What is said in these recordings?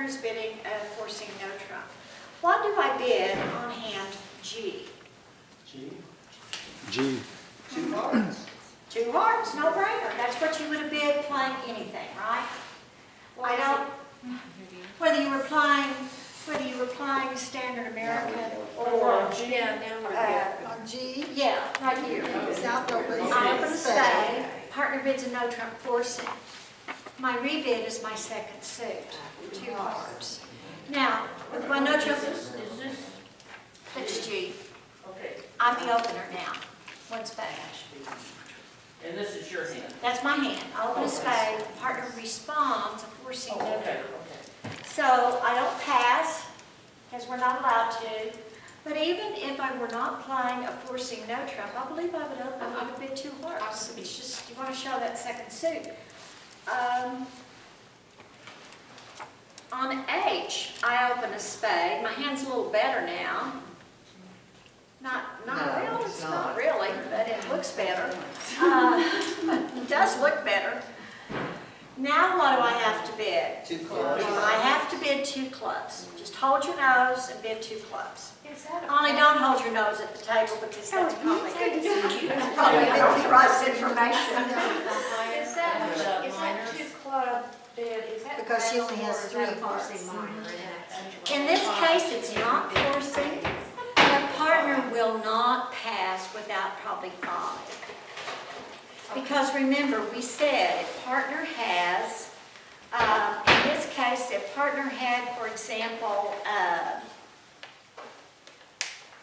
partner is bidding forcing no trump. What do I bid on hand G? G. G. 2 hearts. 2 hearts, no brainer. That's what you would have bid playing anything, right? I don't, whether you were playing standard American or, Yeah, now we're On G, yeah, right here. South opens. I open a spade, partner bids a no trump forcing. My rebid is my second suit, 2 hearts. Now, with my no trump, Is this? that's G. Okay, I'm the opener now, 1 spade. and this is your hand? That's my hand. I open a spade, the partner responds, a forcing no Oh, okay, trump. okay. So I don't pass, because we're not allowed to. But even if I were not playing a forcing no trump, I believe I would have bid 2 hearts. It's just, you want to show that second suit. On H, I open a spade. My hand's a little better now. Not No, well, it's it's not not. really, but it looks better. It does look better. Now what do I have to bid? 2 clubs. I have to bid 2 clubs. Just hold your nose and bid 2 clubs. Is that Only don't hold your nose at the table because that's probably Is probably unauthorized information. that minor? 2 club bid, is that? Because she only has passable or is that 3 a hearts. forcing minor? In this case, it's not forcing. The partner will not pass without probably 5. Because remember, we said if partner has, in this case, if partner had, for example,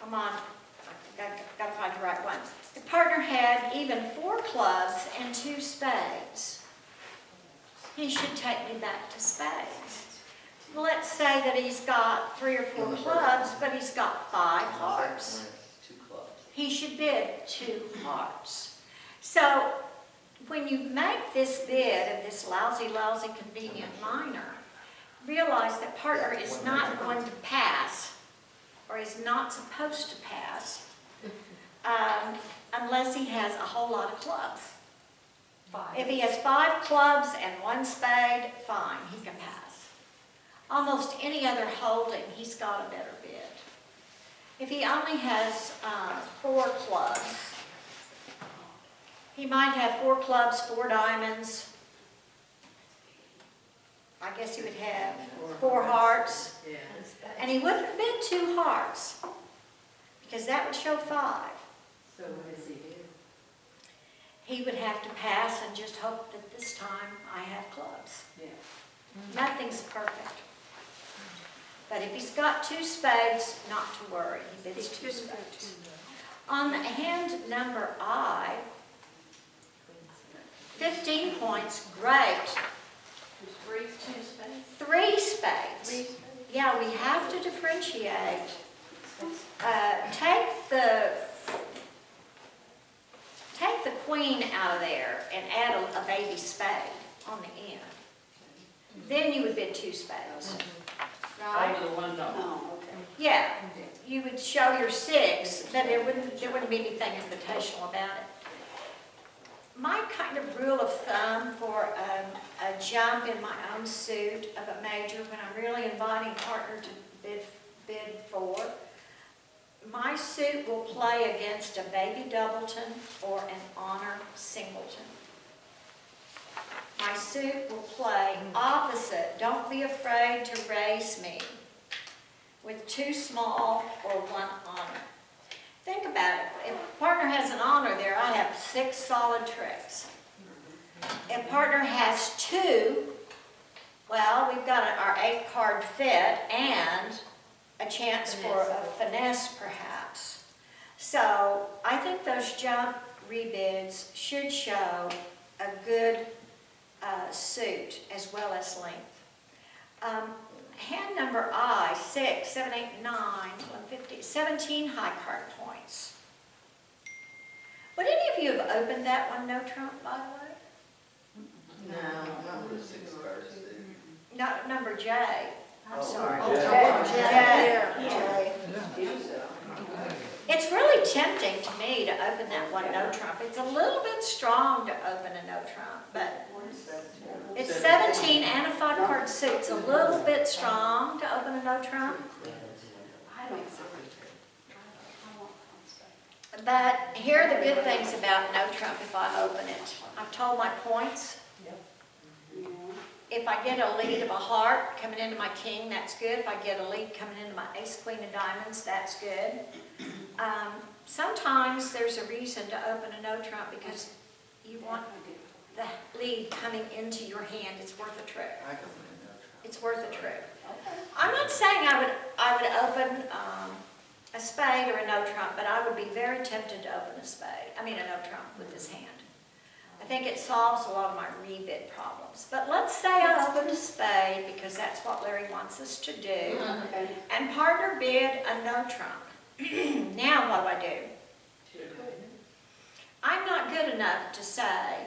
come on, gotta find the right one. If partner had even 4 clubs and 2 spades, he should take me back to spades. Let's say that he's got 3 or 4 clubs, but he's got 5 hearts. 2 clubs. He should bid 2 hearts. So when you make this bid of this lousy, convenient minor, realize that partner is not going to pass, or is not supposed to pass, unless he has a whole lot of clubs. If he has 5 clubs and 1 spade, fine, he can pass. Almost any other holding, he's got a better bid. If he only has 4 clubs, he might have 4 clubs, 4 diamonds. I guess he would have 4 hearts. Yeah. And he wouldn't have bid 2 hearts, because that would show 5. So what does he do? He would have to pass and just hope that this time I have clubs. Yeah. Nothing's perfect. But if he's got 2 spades, not to worry, he bids 2 spades. On hand number I, 15 points, great. 3 spades? 3 spades. Yeah, we have to differentiate. Take the queen out of there and add a baby spade on the end. Then you would bid 2 spades. Right? Over the 1 dollar. Oh, okay. Yeah, you would show your 6, but there wouldn't be anything invitational about it. My kind of rule of thumb for a jump in my own suit of a major, when I'm really inviting partner to bid for, my suit will play against a baby doubleton or an honor singleton. My suit will play opposite, don't be afraid to raise me, with 2 small or 1 honor. Think about it. If partner has an honor there, I have 6 solid tricks. If partner has 2, well, we've got our 8-card fit and a chance for a finesse perhaps. So I think those jump rebids should show a good suit as well as length. Hand number I, 6, 7, 8, 9, 150, 17 high card points. Would any of you have opened that one no trump, by the way? No, not with 6 cards. No, number J. I'm Oh, sorry. J. J. Yeah. Yeah. It's really tempting to me to open that one no trump. It's a little bit strong to open a no trump, but it's 17 and a 5-card suit. It's a little bit strong to open a no trump. I don't think so. But here are the good things about no trump if I open it. I've told my points. If I get a lead of a heart coming into my king, that's good. If I get a lead coming into my ace, queen of diamonds, that's good. Sometimes there's a reason to open a no trump because you want the lead coming into your hand. It's worth a trip. I can win no trouble. It's worth a trip. I'm not saying I would open a spade or a no trump, but I would be very tempted to open a no trump with this hand. I think it solves a lot of my rebid problems. But let's say I opened a spade because that's what Larry wants us to do. And partner bid a no trump. Now what do? I'm not good enough to say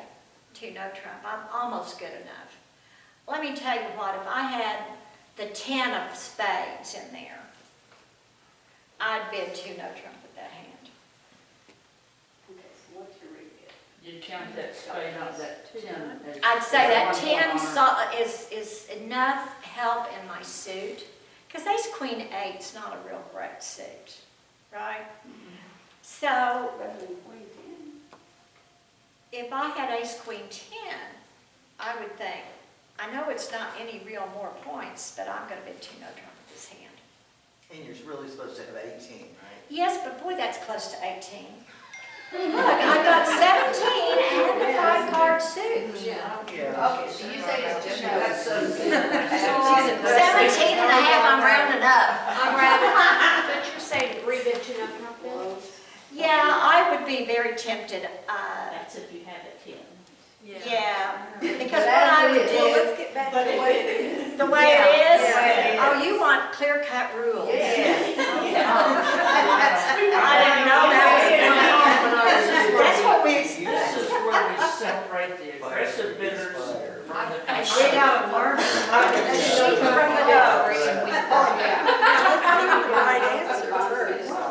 to no trump. I'm almost good enough. Let me tell you what, if I had the 10 of spades in there, I'd bid 2 no trump with that hand. Okay, so what's your rebid? You count that spade out, that 10 as. I'd say that as 10 1 honor. is enough help in my suit, because ace queen 8's not a real great suit, right? So Better than queen 10. if I had ace queen 10, I would think, I know it's not any real more points, but I'm going to bid 2 no trump with this hand. And you're really supposed to have 18, right? Yes, but boy, that's close to 18. Look, I've got 17 and a 5-card suit. Okay, so you say it's just. That's so good. 17 and a half, I'm rounding up. I'm rather, but you're saying rebid 2 no trump then? Yeah, I would be very tempted, That's if you have a 10. yeah, because what I would do, get back to the way it is. the way it is, Yeah. oh, you want clear-cut rules. Yeah. I didn't know that was going on. That's what we This is where we separate the aggressive bidders from the. I should have learned a sheep from the dough.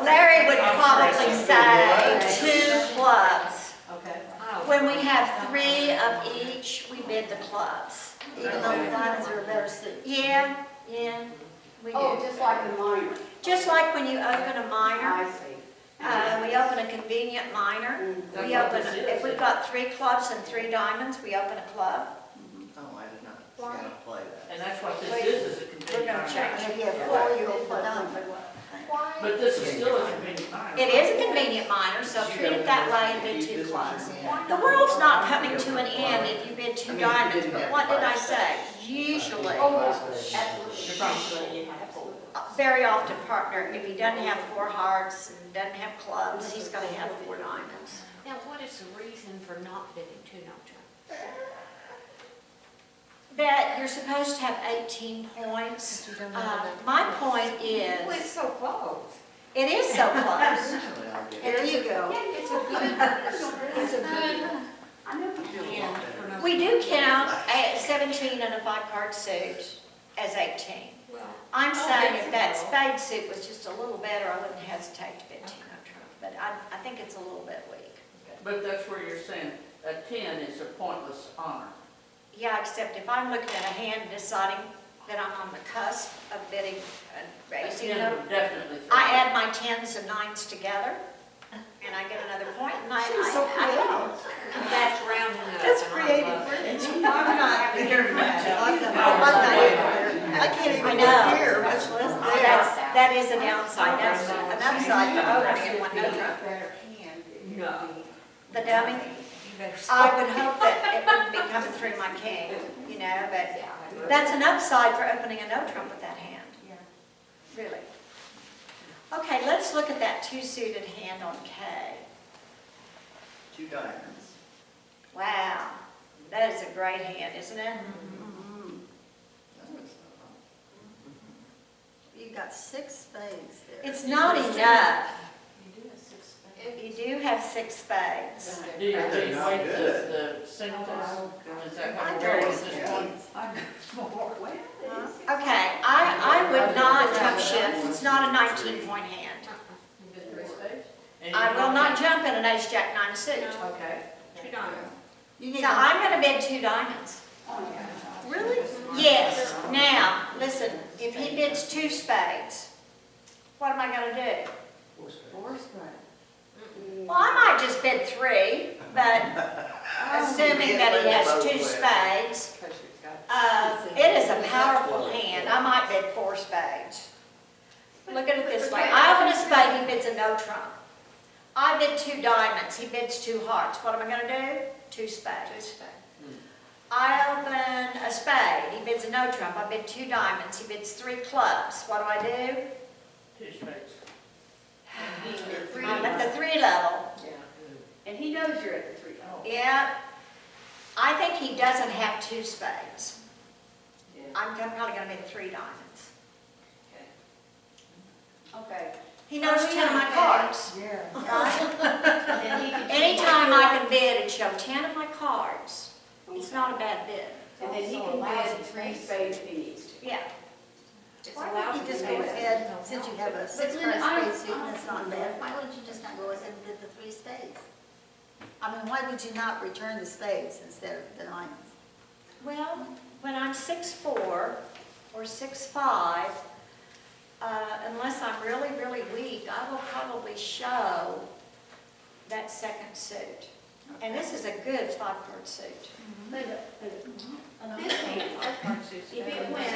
Larry would probably say 2 clubs. Okay. When we have 3 of each, we bid the clubs. Even though the diamonds are a better suit. Yeah, we Oh, do. just like the minor. Just like when you open a minor, I see. we open a convenient minor. That's We what open, this is. if we've got 3 clubs and 3 diamonds, we open a club. Oh, I did not see how to play that. And that's what this is a We're convenient gonna minor. change. If you have 4, you will put on. But this is still a convenient minor. It is a convenient minor, so treat it that way and bid 2 clubs. The world's not coming to an end if you bid 2 diamonds, but what did I say? Usually, You're probably saying you have 4. very often partner, if he doesn't have 4 hearts and doesn't have clubs, he's gonna have 4 diamonds. Now, what is the reason for not bidding 2 no trump? That you're supposed to have 18 points. My point Well, is, it's so close. it is so close. Usually I'll get- There you go. It's a good, it's a good, I know you do. Yeah. We do count a 17 and a 5-card suit as 18. Well, I'm saying if that spade suit was just a little better, I wouldn't hesitate to bid 2 no trump, but I think it's a little bit weak. But that's where you're saying a 10 is a pointless honor. Yeah, except if I'm looking at a hand and deciding that I'm on the cusp of bidding and A raising, 10 would definitely. I add my 10s and 9s together, and I get another point, and She's so creative. that's rounding up. That's and I creative. love it. I'm not. I can't even I know. hear, much less there. That is a downside, that's an upside for opening in one no trump. No. The dummy, You better I would hope that it wouldn't be coming through my king, you know, but that's an upside for opening a no trump with that hand. Really. Okay, let's look at that 2-suited hand on K. 2 diamonds. Wow, that is a great hand, isn't it? No, it's not. You got 6 spades there. It's not enough. You do have 6 spades. You do have 6 spades. Do you They're not weight good. the singles? Is that I how know you're it's at this good. point? Okay, I would not jump shift, it's not a 19-point hand. You bid 3 spades? I will not jump in an ace jack nine suit. Okay. Two diamonds. You need So to- I'm gonna bid two diamonds. Really? Yes, now, listen, if he bids two spades, what am I gonna do? Four spades. Well, I might just bid three, but assuming that he has two spades, it is a powerful hand. I might bid four spades. Look at it this way. I open a spade, he bids a no trump. I bid two diamonds, he bids two hearts. What am I gonna do? Two spades. I open a spade, he bids a no trump. I bid two diamonds, he bids three clubs. What do I do? Two spades. I'm at the three level. And he knows you're at the three. Yeah. I think he doesn't have two spades. I'm probably gonna bid three diamonds. Okay. He knows 10 of my cards. Yeah. Right? Anytime I can bid and show 10 of my cards, it's not a bad bid. And then he can bid three spades if he needs to. Yeah. Why don't you just go ahead, since you have a six Linda, first spade suit, and it's not bad, why wouldn't you just not go ahead and bid the three spades? I mean, why would you not return the spades instead of the diamonds? Well, when I'm 6'4" or 6'5", unless I'm really, really weak, I will probably show that second suit. And this is a good 5-card suit. Linda, This hand, if it went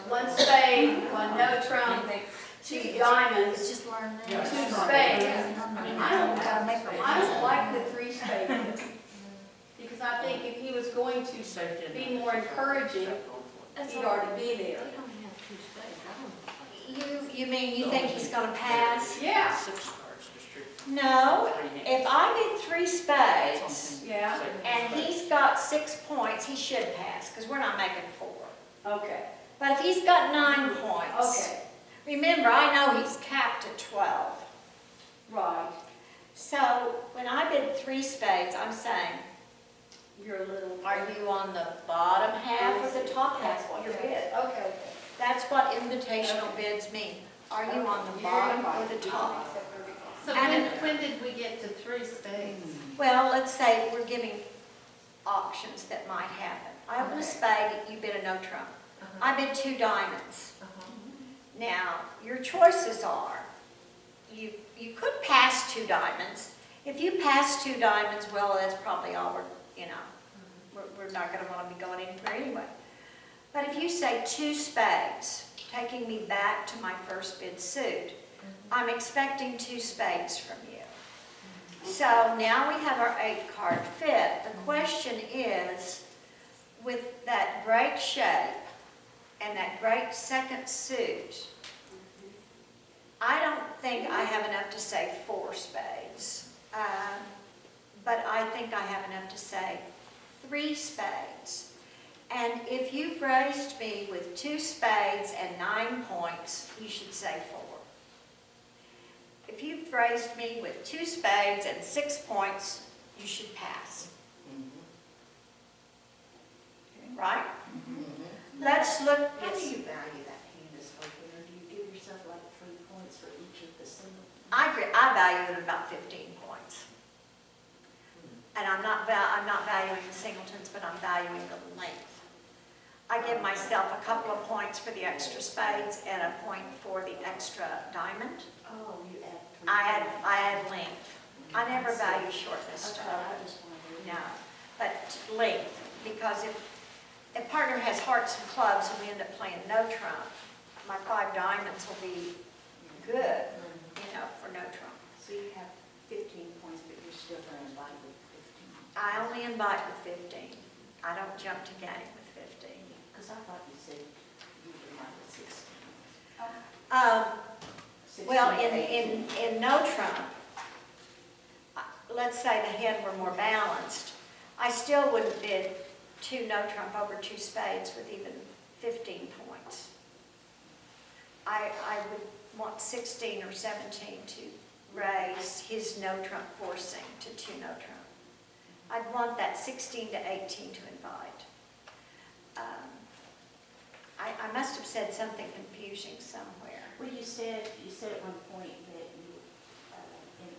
one spade, one no trump, two diamonds, It's just learn that. Yeah. two spades, I don't I like the three spades. Because I think if he was going to Safety and- be more encouraging, he'd already be they there. don't have two spades, I don't. You mean you think he's gonna pass? Yeah, Six cards distributed. No, Three hands. if I bid three spades yeah, and he's got 6 points, he should pass, because we're not making 4. okay, But if he's got 9 points, okay, remember, I know he's capped at 12. right. So when I bid three spades, I'm saying, You're a little. are you on the bottom half or the top half of your bid? Okay. That's what invitational bids mean. Are you on the bottom or the top? So And when did we get to three spades? Well, let's say we're giving options that might happen. I open a spade, you bid a no trump. I bid two diamonds. Now, your choices are, you could pass two diamonds. If you pass two diamonds, well, that's probably all we're not gonna wanna be going anywhere anyway. But if you say two spades, taking me back to my first bid suit, I'm expecting two spades from you. So now we have our 8-card fit. The question is, with that great shape and that great second suit, I don't think I have enough to say 4 spades. But I think I have enough to say 3 spades. And if you've raised me with 2 spades and 9 points, you should say 4. If you've raised me with 2 spades and 6 points, you should pass. Right? Let's look, How do yes, you value that hand as open, or do you give yourself like 3 points for each of the single? I value it at about 15 points. And I'm not valuing the singletons, but I'm valuing the length. I give myself a couple of points for the extra spades and a point for the extra diamond. Oh, you add 3. I add length. I never value shortness Okay, stuff. I just wondered. No, but length, because if partner has hearts and clubs and we end up playing no trump, my 5 diamonds will be good, for no trump. So you have 15 points, but you're still going to invite with 15. I only invite with 15. I don't jump to game with 15. Because I thought you said you would invite with 16. Well, 16, 18. in no trump, let's say the hand were more balanced, I still wouldn't bid 2 no trump over 2 spades with even 15 points. I would want 16 or 17 to raise his no trump forcing to 2 no trump. I'd want that 16 to 18 to invite. I must have said something confusing somewhere. Well, you said at one point that you,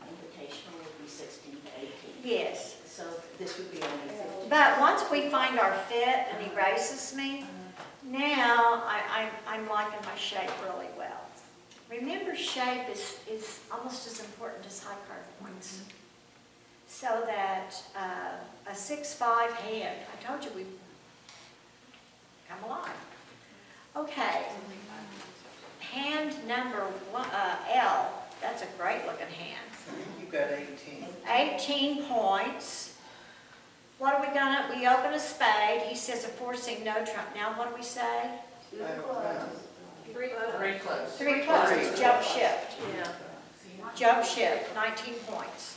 invitational would be 16 to 18. Yes. So this would be only 15. But once we find our fit and he races me, now I'm liking my shape really well. Remember, shape is almost as important as high card points. So that a 6'5" hand, I told you we come alive. Okay, hand number L, that's a great looking hand. You got 18. 18 points. What are we gonna, we open a spade, he says a forcing no trump. Now what do we say? I don't know. Three clubs. 3 clubs, jump shift. Yeah. Jump shift, 19 points.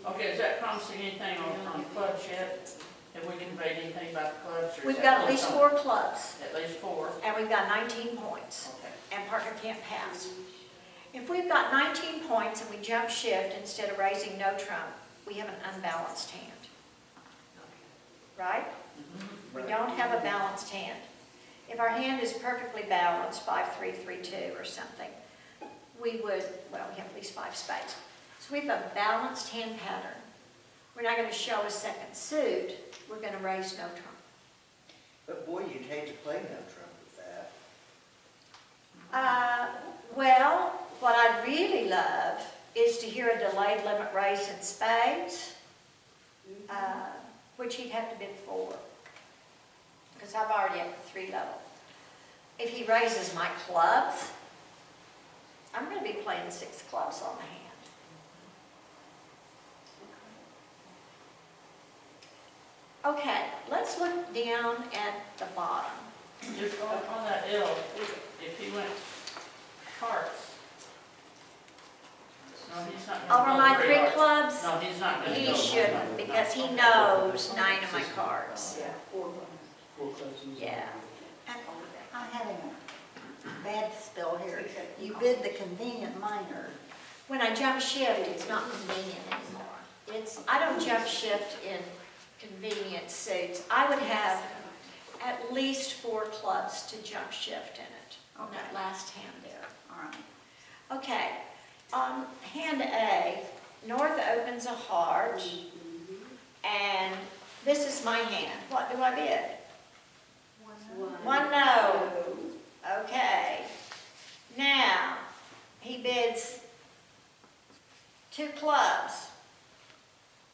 Okay, is that promising anything on clubs yet? Have we conveyed anything about the clubs? or is We've that got at least on- 4 clubs, At least 4, and we've got 19 points, okay. and partner can't pass. If we've got 19 points and we jump shift instead of raising no trump, we have an unbalanced hand. Right? We don't have a balanced hand. If our hand is perfectly balanced, 5-3, 3-2 or something, we would, well, we have at least 5 spades. So we have a balanced hand pattern. We're not going to show a second suit, we're going to raise no trump. But boy, you'd hate to play no trump with that. Well, what I'd really love is to hear a delayed limit raise in spades, which he'd have to bid 4, because I've already at the 3 level. If he raises my clubs, I'm going to be playing 6 clubs on the hand. Okay, let's look down at the bottom. Just on that L, if he went hearts. No, he's not gonna Over go my 3 hearts. clubs, No, he's not gonna go. he shouldn't, because he knows 9 of my cards. Yeah, 4 Yeah. And I had a bad spell here. You bid the convenient minor. When I jump shift, it's not convenient anymore. I don't jump shift in convenient suits. I would have at least 4 clubs to jump shift in it, on that last hand there. All right. Okay, on hand A, North opens a heart, and this is my hand. What do I bid? 1 no. Okay. Now, he bids 2 clubs.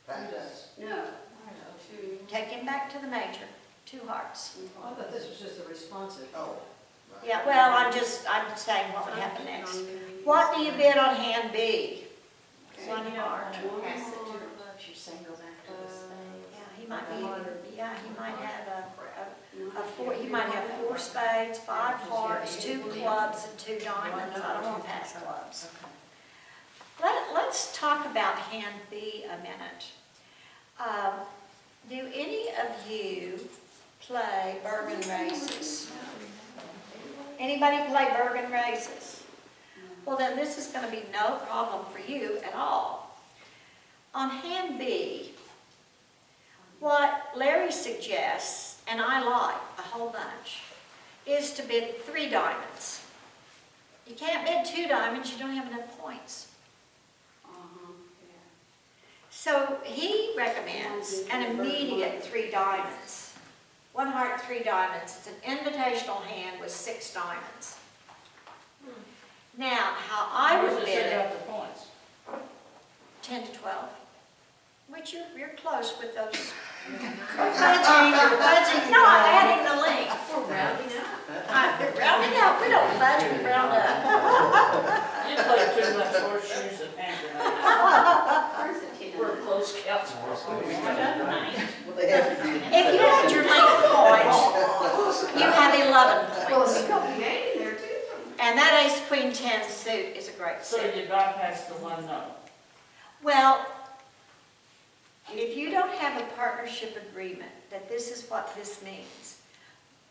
Pass. No. Take him back to the major, 2 hearts. I thought this was just a responsive. Oh. Yeah, well, I'm saying what would happen next. What do you bid on hand B? 1 heart. Pass it to the clubs, you're saying go back to the spade. Yeah, he might have a 4, he might have 4 spades, 5 hearts, 2 clubs, and 2 diamonds. I don't want to pass clubs. Let's talk about hand B a minute. Do any of you play Bergen races? Anybody play Bergen races? Well, then this is going to be no problem for you at all. On hand B, what Larry suggests, and I like a whole bunch, is to bid 3 diamonds. You can't bid 2 diamonds, you don't have enough points. So he recommends an immediate 3 diamonds. 1 heart, 3 diamonds. It's an invitational hand with 6 diamonds. Now, how I Where's would it bid set it, out the points? 10 to 12, which you're close with those. You're fudging. No, I'm adding the link. We're rounding up. Rounding up, we don't fudge, we round up. You play too much horseshoes and hand grenades. Where's the 10? We're close counts. Well, they have to be. If you add your link points, you have 11 Well, points. it's a couple game in there too. And that ace, queen, 10 suit is a great So suit. you bypass the 1 no. Well, if you don't have a partnership agreement that this is what this means,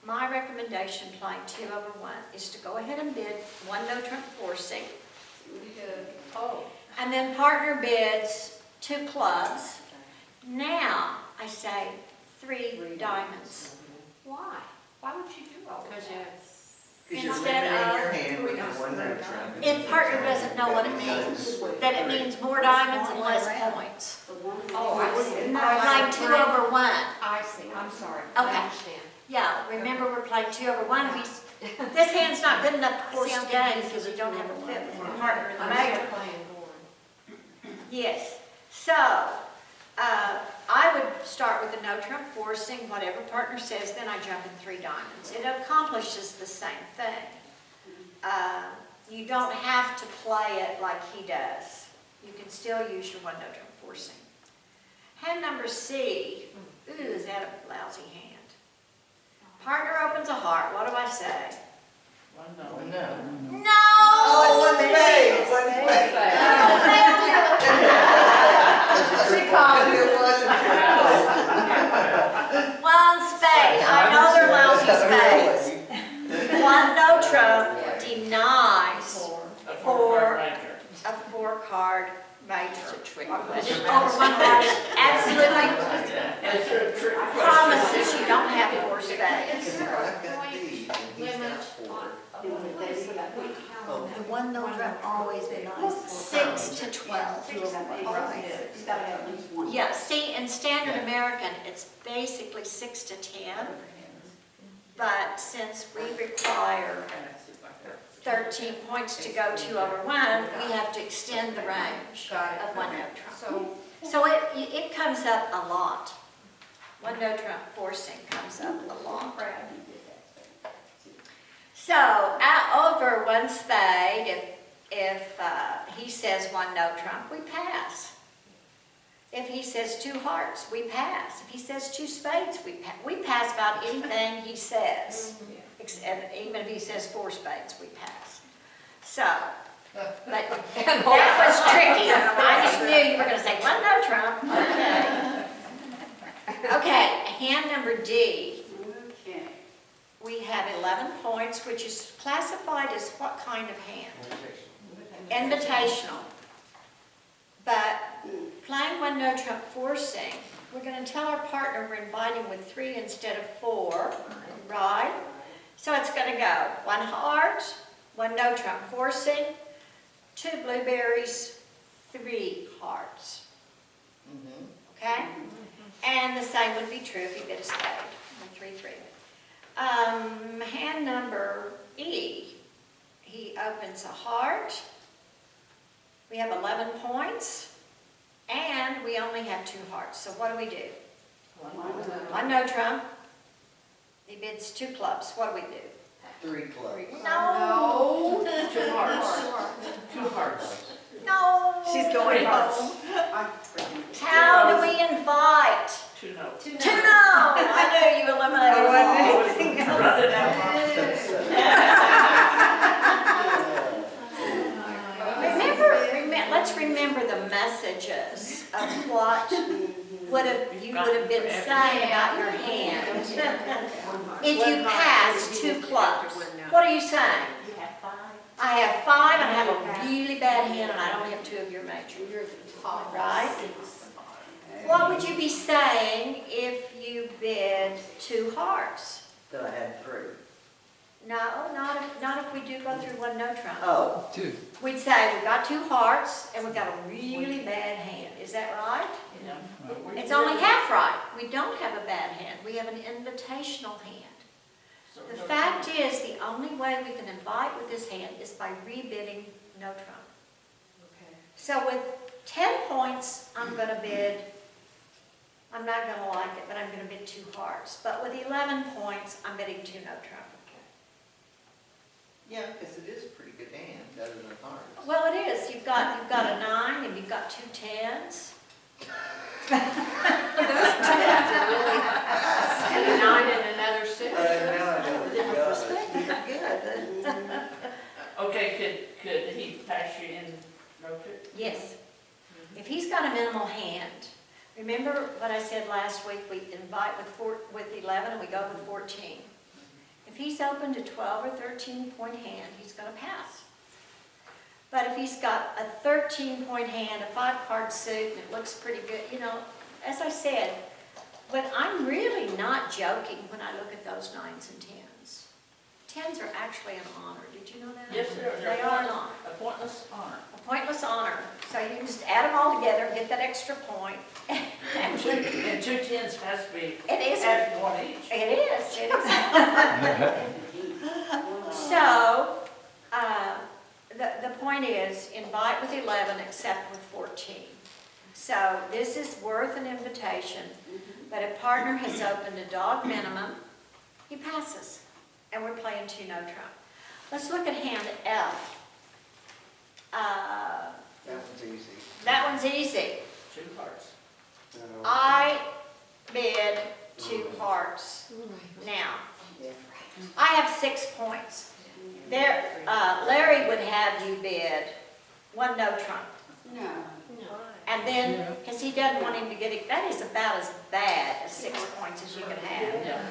my recommendation playing 2 over 1 is to go ahead and bid 1 no trump forcing, Oh. and then partner bids 2 clubs. Now, I say 3 diamonds. Why? Why would you do all Because that? you Because you're Instead limiting of- your hand with the one no trump. If partner doesn't know what it means, that it means more diamonds and less points. Oh, I see. We're playing 2 over 1. I see, I'm sorry. Okay. I understand. Yeah, remember we're playing 2 over 1. This hand's not good enough to force the game because you don't have a fit with your partner in the major. Yes, so, I would start with a no trump forcing, whatever partner says, then I jump in 3 diamonds. It accomplishes the same thing. You don't have to play it like he does. You can still use your 1 no trump forcing. Hand number C, ooh, is that a lousy hand? Partner opens a heart, what do I say? One Oh, no. no. No! Oh, one spade, one spade. She called It wasn't true. One spade, I know they're lousy spades. 1 no trump denies A 4-card major. a 4-card major. It's a trick Over question. 1 heart, absolutely It's a trick question. promises you don't have 4 spades. If I've got these and he's got 4. The one no trump always denies. 6 to 12. He's gotta have at least one. Yeah, see, in standard American, it's basically 6 to 10, but since we require 13 points to go 2 over 1, we have to extend the range Got it. of 1 no trump. So, So it comes up a lot. 1 no trump forcing comes up a lot. So, over 1 spade, if he says 1 no trump, we pass. If he says 2 hearts, we pass. If he says 2 spades, we pass about anything he says. Even if he says 4 spades, we pass. So, but that was tricky. I just knew you were going to say 1 no trump. Okay. Okay, hand number D. Okay. We have 11 points, which is classified as what kind of hand? Invitational. But playing 1 no trump forcing, we're going to tell our partner we're inviting with 3 instead of 4, right? So it's going to go 1 heart, 1 no trump forcing, 2 blueberries, 3 hearts. Okay? And the same would be true if you bid a spade, 3-3. Hand number E, he opens a heart. We have 11 points, and we only have 2 hearts. So what do we do? 1 no trump. He bids 2 clubs. What do we do? 3 clubs. No. 2 hearts. 2 hearts. No. She's going 3 hearts. How do we invite? 2 no. 2 no. I knew you eliminated all. Write it down. Let's remember the messages of what you would have been saying about your hand. If you pass 2 clubs, what are you saying? You have 5. I have 5 and I have a really bad hand and I only have 2 of your major. Right? What would you be saying if you bid 2 hearts? That I had 3. No, not if we do go through 1 no trump. Oh, We'd say we've got 2 hearts and we've got a really bad hand. Is that right? Yeah. It's only half right. We don't have a bad hand. We have an invitational hand. So The no fact is, the only way we can invite with this hand is by rebidding no trump. So with 10 points, I'm going to bid, I'm not going to like it, but I'm going to bid 2 hearts. But with 11 points, I'm bidding 2 no trump. yeah, because it is a pretty good hand, better than hearts. Well, it is. You've got a 9 and you've got 2 10s. and a 9 and another 6. Now I know what you got. Perspective, good. Okay, could he pass you in no trip? Yes. If he's got a minimal hand, remember what I said last week, we invite with 11 and we go with 14. If he's open to 12 or 13 point hand, he's going to pass. But if he's got a 13 point hand, a 5-card suit, and it looks pretty good, you know, as I said, but I'm really not joking when I look at those 9s and 10s. Tens are actually an honor, did you know that? Yes, they are. They are an honor, A pointless honor. a pointless honor. So you can just add them all together, get that extra point. And two tens has to be It is, at one each. it is. So, the point is, invite with 11, accept with 14. So this is worth an invitation, but if partner has opened a dog minimum, he passes, and we're playing two no trump. Let's look at hand F. That one's easy. That one's easy. 2 hearts. No. I bid 2 hearts. Now, I have 6 points. There, Larry would have you bid 1 no trump. No. And then, because he doesn't want him to get it, that is about as bad as 6 points as you can have.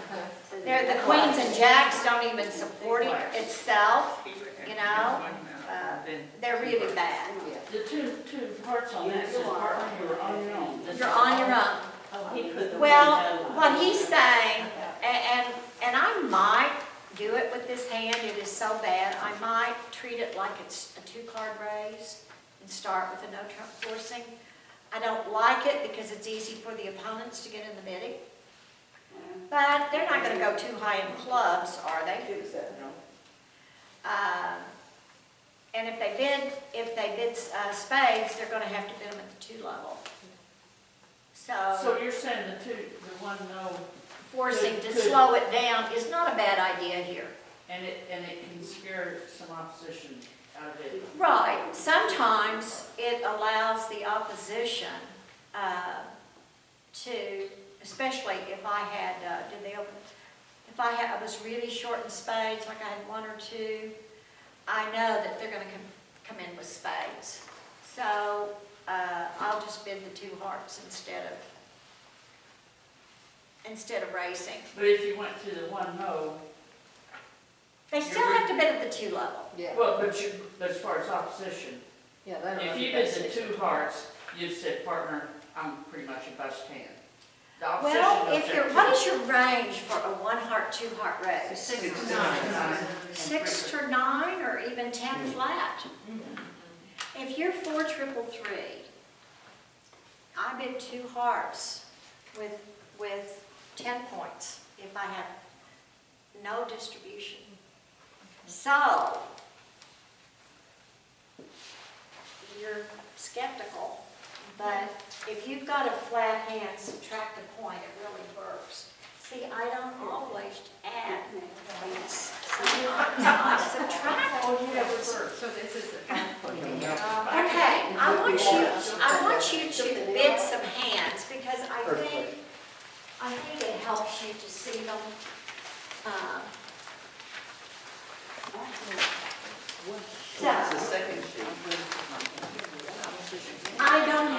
Yeah. The queens and jacks don't even support it itself, you know? They're really bad. The two hearts on that says partner, you're on your own. This You're is- on your own. Oh, he put the Well, window what on. he's saying, and I might do it with this hand, it is so bad, I might treat it like it's a 2-card raise and start with a no trump forcing. I don't like it because it's easy for the opponents to get in the bidding. But they're not gonna go too high in clubs, are they? And if they bid spades, they're gonna have to bid them at the 2 level. So you're saying the 1 no, Forcing to slow it down is not a bad idea here. and it can scare some opposition out of it. Right, sometimes it allows the opposition to, especially if I had, I was really short in spades, like I had 1 or 2, I know that they're gonna come in with spades. So, I'll just bid the 2 hearts instead of racing. But if you went to the 1 no, They still have to bid at the 2 level. Yeah. well, but as far as opposition, Yeah, they don't if have you to pay did the 6. 2 hearts, you said, partner, I'm pretty much a bust hand. The Well, opposition if goes you're, there what too. is your range for a 1 heart, 2 heart race? 6 to 9. 6 to 9 or even 10 flat. If you're 4 triple 3, I bid 2 hearts with 10 points if I have no distribution. So, you're skeptical, but if you've got a flat hand, subtract a point, it really works. See, I don't always add points. Sometimes I subtract. Oh, you have reverse. So this is the 5 point. Okay, I want you to bid some hands because I think it helps you to see them. What's the second sheet? I don't